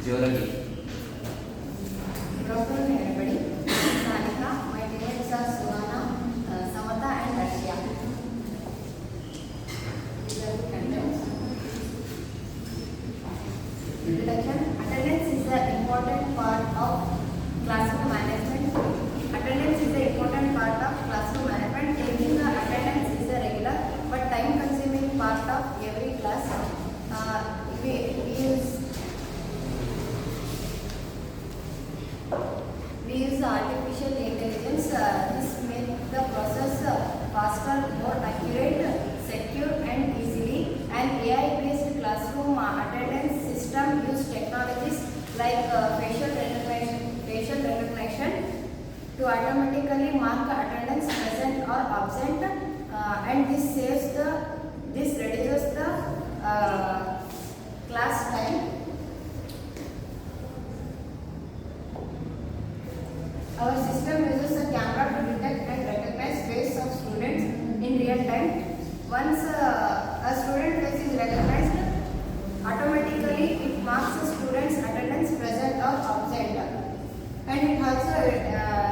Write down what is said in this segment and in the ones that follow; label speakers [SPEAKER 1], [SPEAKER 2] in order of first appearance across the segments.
[SPEAKER 1] Geology.
[SPEAKER 2] Good afternoon, everybody. Sanika, my teammates are Suhana, Samata, and Arshia. These are the contents. Introduction. Attendance is an important part of classroom management. Attendance is an important part of classroom management. Taking the attendance is a regular but time-consuming part of every class. We use artificial intelligence. This makes the process faster, more accurate, secure, and easily. An AI-based classroom attendance system use technologies like facial recognition to automatically mark attendance present or absent, and this reduces the class time. Our system uses a camera to detect and recognize face of students in real time. Once a student face is recognized, automatically it marks the student's attendance present or absent. And it also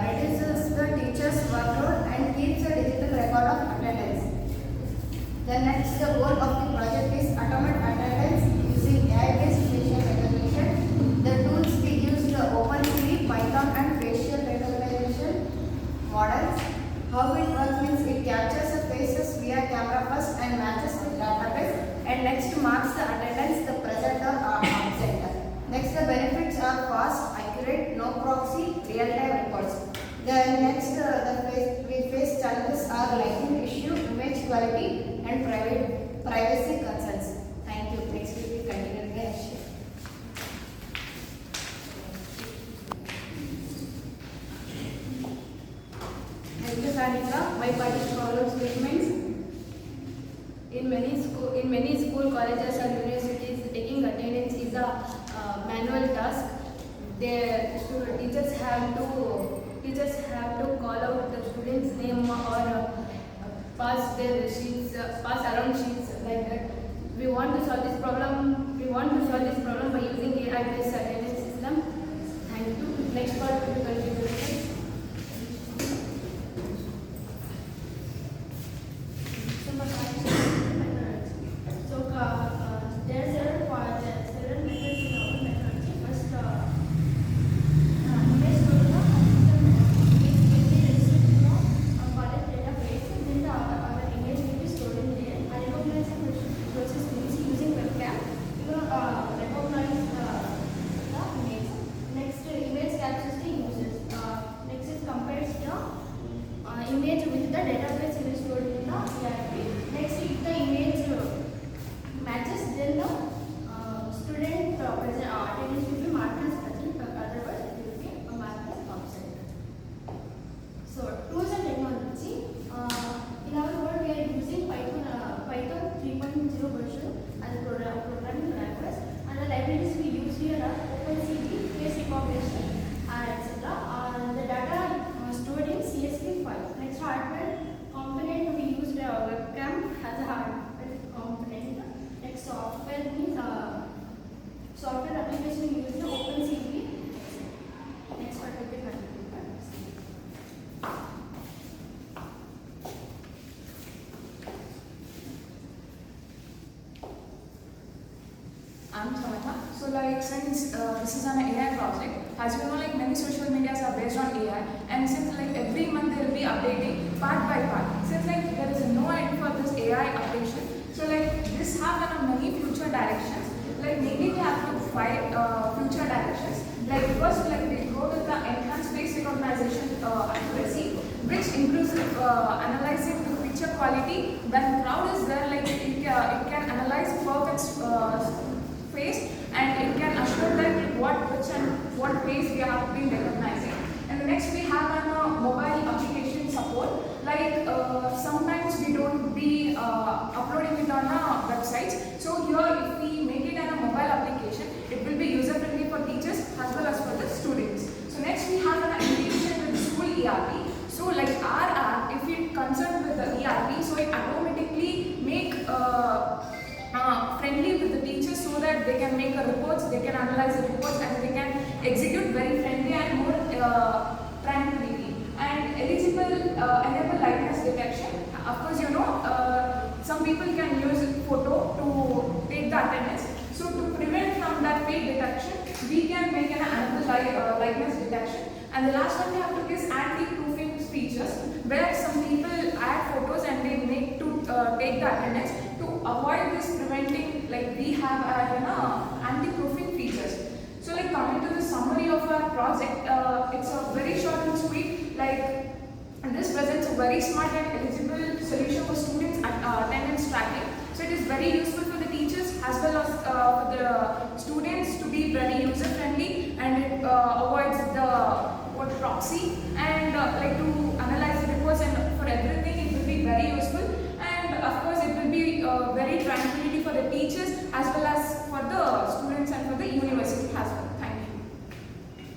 [SPEAKER 2] reduces the teacher's workload and keeps a digital record of attendance. The goal of the project is automate attendance using AI-based facial recognition. The tools we used OpenCV, Python, and facial recognition models. How it works means it captures the faces via camera first and matches with database, and next marks the attendance, the present or absent. Next, the benefits are fast, accurate, no proxy, real-time records. We face challenges are lighting issue, image quality, and privacy concerns. Thank you. Next, we will continue the issue.
[SPEAKER 3] Thank you, Sanika. My part is follow statements. In many school, colleges, or universities, taking attendance is a manual task. Teachers have to call out the student's name or pass around sheets like that. We want to solve this problem by using AI-based attendance system. Thank you. Next part will be continued.
[SPEAKER 4] There are several methods in open technology. First, image data when we register to collect database, then our image will be stored in there. And recognizing process means using webcam to recognize the image. Next, image captures the images. Next is compares the image with the database will be stored in the ERP. Next, if the image matches, then the student attendance will be marked as present, otherwise it will be marked as absent. So, tools and technology. In our world, we are using Python 3.0 version as a programming language, and the libraries we use here are OpenCV, face recognition, etc. The data stored in CSV file. Next, hardware component, we use the webcam as a hardware component. Next, software means software application we use the OpenCV. Next part will be continued.
[SPEAKER 5] I'm Samata. So since this is an AI project, as you know, many social medias are based on AI, and since every month they will be updating part by part. Since there is no end for this AI updation, so this have many future directions. Mainly we have to find future directions. First, we go with the enhanced face recognition accuracy, which improves analyzing the picture quality. When crowd is there, it can analyze perfect face, and it can assure that what face we have been recognizing. And the next, we have mobile application support. Sometimes we don't be uploading it on websites. So here, if we make it as a mobile application, it will be user friendly for teachers as well as for the students. So next, we have an integration with the school ERP. So our app, if it concerned with the ERP, so it automatically make friendly with the teachers so that they can make make a reports, they can analyze the reports, and they can execute very friendly and more tranquility. And eligible enable likeness detection. Of course, some people can use photo to take the attendance. So to prevent from that fake detection, we can make an enable likeness detection. And the last one we have to is anti-proofing features, where some people add photos and they make to take the attendance. To avoid this preventing, like we have anti-proofing features. So like coming to the summary of our project, it's a very short and sweet. Like this presents a very smart and eligible solution for students attendance tracking. So it is very useful for the teachers as well as for the students to be very user friendly, and it avoids the proxy and like to analyze the reports, and for everything it will be very useful. And of course it will be very tranquility for the teachers as well